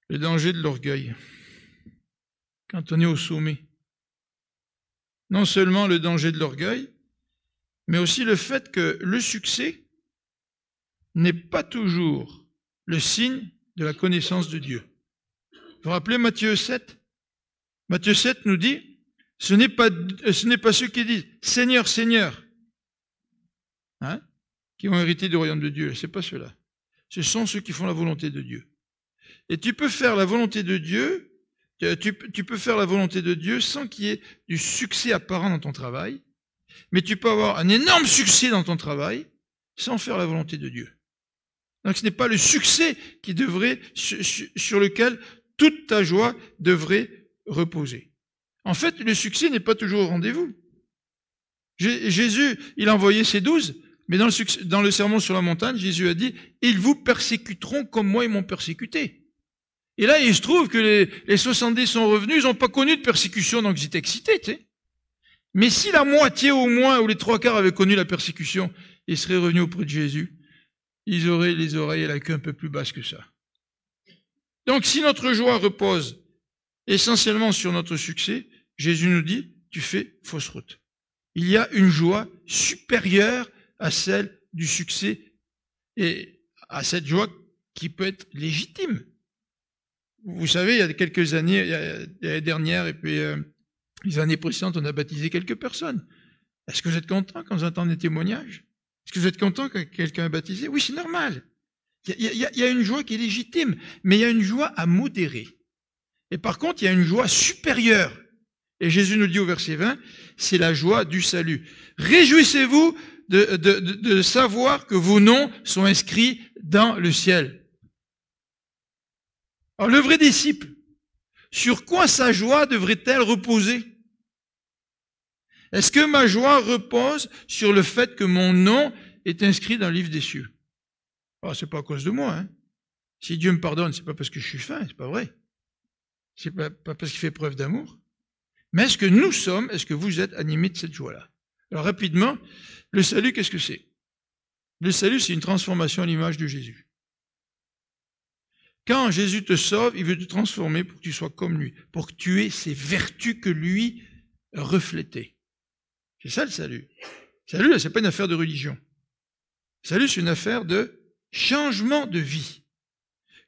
Le danger de l'orgueil, quand on est au sommet. Non seulement le danger de l'orgueil, mais aussi le fait que le succès n'est pas toujours le signe de la connaissance de Dieu. Vous vous rappelez Matthieu 7 ? Matthieu 7 nous dit, ce n'est pas ceux qui disent « Seigneur, Seigneur », qui ont hérité du royaume de Dieu. Ce n'est pas ceux-là. Ce sont ceux qui font la volonté de Dieu. Et tu peux faire la volonté de Dieu, tu peux faire la volonté de Dieu sans qu'il y ait du succès apparent dans ton travail, mais tu peux avoir un énorme succès dans ton travail sans faire la volonté de Dieu. Donc ce n'est pas le succès qui devrait, sur lequel toute ta joie devrait reposer. En fait, le succès n'est pas toujours au rendez-vous. Jésus, il a envoyé ses 12, mais dans le sermon sur la montagne, Jésus a dit, ils vous persécuteront comme moi ils m'ont persécuté. Et là, il se trouve que les 70 sont revenus, ils n'ont pas connu de persécution, donc ils étaient excités, tu sais. Mais si la moitié au moins, ou les 3/4 avaient connu la persécution, ils seraient revenus auprès de Jésus, ils auraient les oreilles et la queue un peu plus basses que ça. Donc si notre joie repose essentiellement sur notre succès, Jésus nous dit, tu fais fausse route. Il y a une joie supérieure à celle du succès et à cette joie qui peut être légitime. Vous savez, il y a quelques années, l'année dernière et puis les années précédentes, on a baptisé quelques personnes. Est-ce que vous êtes content quand vous entendez des témoignages? Est-ce que vous êtes content quand quelqu'un est baptisé? Oui, c'est normal. Il y a une joie qui est légitime, mais il y a une joie à modérer. Et par contre, il y a une joie supérieure. Et Jésus nous dit au verset 20, c'est la joie du salut. Réjouissez-vous de savoir que vos noms sont inscrits dans le ciel. Alors, le vrai disciple, sur quoi sa joie devrait-elle reposer? Est-ce que ma joie repose sur le fait que mon nom est inscrit dans le livre des cieux? Oh, c'est pas à cause de moi, hein. Si Dieu me pardonne, c'est pas parce que je suis fin, c'est pas vrai. C'est pas parce qu'il fait preuve d'amour. Mais est-ce que vous êtes animés de cette joie-là? Alors, rapidement, le salut, qu'est-ce que c'est? Le salut, c'est une transformation à l'image de Jésus. Quand Jésus te sauve, il veut te transformer pour que tu sois comme lui, pour que tu aies ces vertus que lui reflétait. C'est ça le salut. Le salut, c'est pas une affaire de religion. Le salut, c'est une affaire de changement de vie.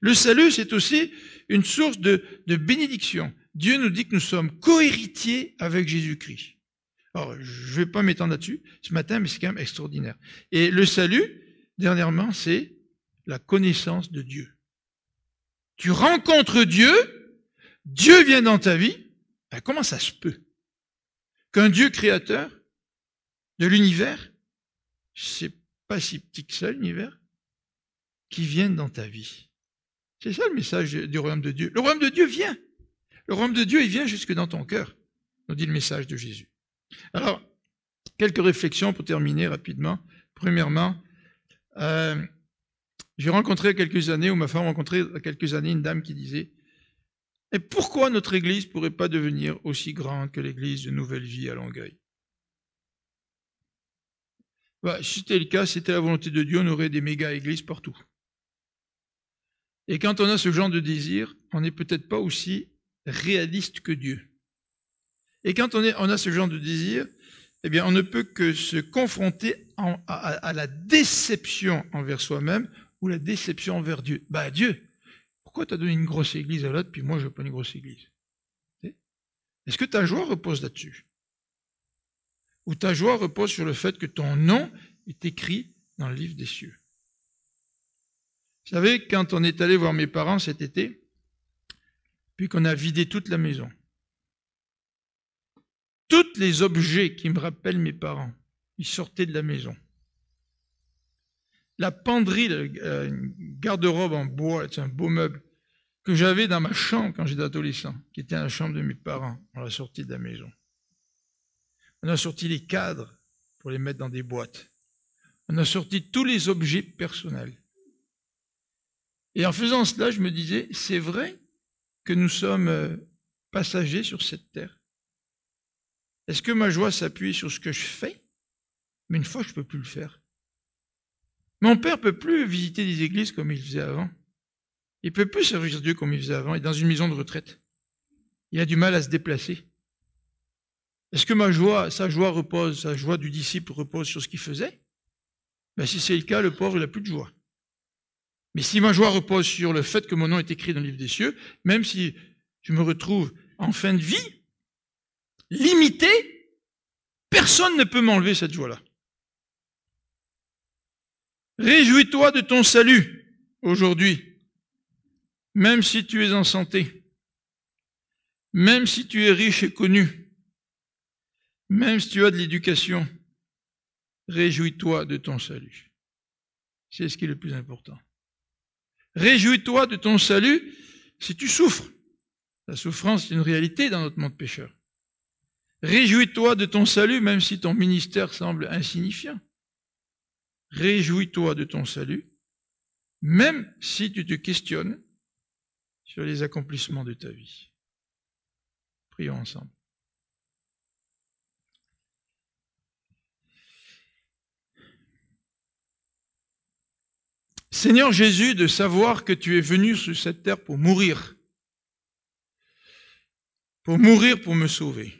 Le salut, c'est aussi une source de bénédiction. Dieu nous dit que nous sommes co-héritiers avec Jésus-Christ. Alors, je ne vais pas m'étendre là-dessus ce matin, mais c'est quand même extraordinaire. Et le salut, dernièrement, c'est la connaissance de Dieu. Tu rencontres Dieu, Dieu vient dans ta vie. Ben, comment ça se peut qu'un Dieu créateur de l'univers, c'est pas si petit que ça l'univers, qui vienne dans ta vie? C'est ça le message du royaume de Dieu. Le royaume de Dieu vient. Le royaume de Dieu, il vient jusque dans ton cœur, nous dit le message de Jésus. Alors, quelques réflexions pour terminer rapidement. Premièrement, j'ai rencontré il y a quelques années, ou ma femme a rencontré il y a quelques années, une dame qui disait « Et pourquoi notre église ne pourrait pas devenir aussi grande que l'église de Nouvelle Vie à Longueuil ?» Si c'était le cas, si c'était la volonté de Dieu, on aurait des méga-églises partout. Et quand on a ce genre de désir, on n'est peut-être pas aussi réaliste que Dieu. Et quand on a ce genre de désir, eh bien, on ne peut que se confronter à la déception envers soi-même ou la déception envers Dieu. Bah, Dieu, pourquoi tu as donné une grosse église à l'autre, puis moi, je veux pas une grosse église? Est-ce que ta joie repose là-dessus? Ou ta joie repose sur le fait que ton nom est écrit dans le livre des cieux? Vous savez, quand on est allé voir mes parents cet été, puis qu'on a vidé toute la maison, tous les objets qui me rappellent mes parents, ils sortaient de la maison. La penderie, une garde-robe en bois, c'est un beau meuble, que j'avais dans ma chambre quand j'étais adolescent, qui était la chambre de mes parents, on l'a sorti de la maison. On a sorti les cadres pour les mettre dans des boîtes. On a sorti tous les objets personnels. Et en faisant cela, je me disais, c'est vrai que nous sommes passagers sur cette terre? Est-ce que ma joie s'appuie sur ce que je fais? Mais une fois, je ne peux plus le faire. Mon père ne peut plus visiter des églises comme il faisait avant. Il ne peut plus servir Dieu comme il faisait avant. Il est dans une maison de retraite. Il a du mal à se déplacer. Est-ce que sa joie du disciple repose sur ce qu'il faisait? Ben, si c'est le cas, le pauvre, il n'a plus de joie. Mais si ma joie repose sur le fait que mon nom est écrit dans le livre des cieux, même si je me retrouve en fin de vie, limité, personne ne peut m'enlever cette joie-là. Réjouis-toi de ton salut aujourd'hui, même si tu es en santé, même si tu es riche et connu, même si tu as de l'éducation, réjouis-toi de ton salut. C'est ce qui est le plus important. Réjouis-toi de ton salut si tu souffres. La souffrance est une réalité dans notre monde pécheur. Réjouis-toi de ton salut même si ton ministère semble insignifiant. Réjouis-toi de ton salut même si tu te questionnes sur les accomplissements de ta vie. Prions ensemble. Seigneur Jésus, de savoir que tu es venu sur cette terre pour mourir pour me sauver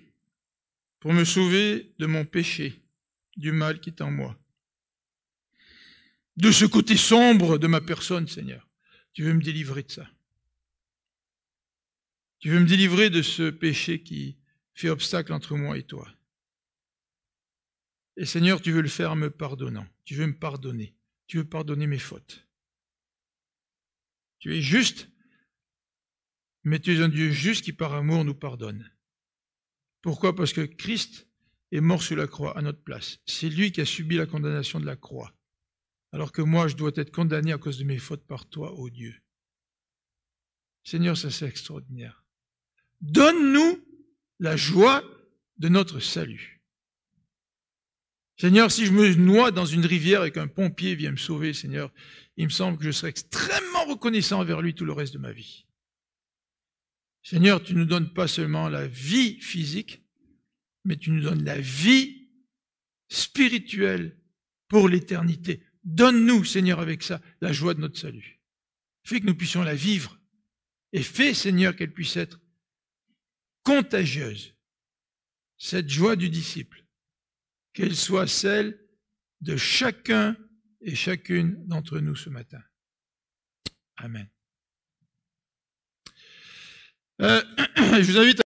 de mon péché, du mal qui est en moi, de ce côté sombre de ma personne, Seigneur. Tu veux me délivrer de ça. Tu veux me délivrer de ce péché qui fait obstacle entre moi et toi. Et Seigneur, tu veux le faire en me pardonnant. Tu veux me pardonner. Tu veux pardonner mes fautes. Tu es juste, mais tu es un Dieu juste qui par amour nous pardonne. Pourquoi? Parce que Christ est mort sur la croix à notre place. C'est lui qui a subi la condamnation de la croix. Alors que moi, je dois être condamné à cause de mes fautes par toi, ô Dieu. Seigneur, ça c'est extraordinaire. Donne-nous la joie de notre salut. Seigneur, si je me noie dans une rivière et qu'un pompier vient me sauver, Seigneur, il me semble que je serai extrêmement reconnaissant envers lui tout le reste de ma vie. Seigneur, tu ne nous donnes pas seulement la vie physique, mais tu nous donnes la vie spirituelle pour l'éternité. Donne-nous, Seigneur, avec ça, la joie de notre salut. Fais que nous puissions la vivre. Et fais, Seigneur, qu'elle puisse être contagieuse. Cette joie du disciple. Qu'elle soit celle de chacun et chacune d'entre nous ce matin. Amen. Je vous invite à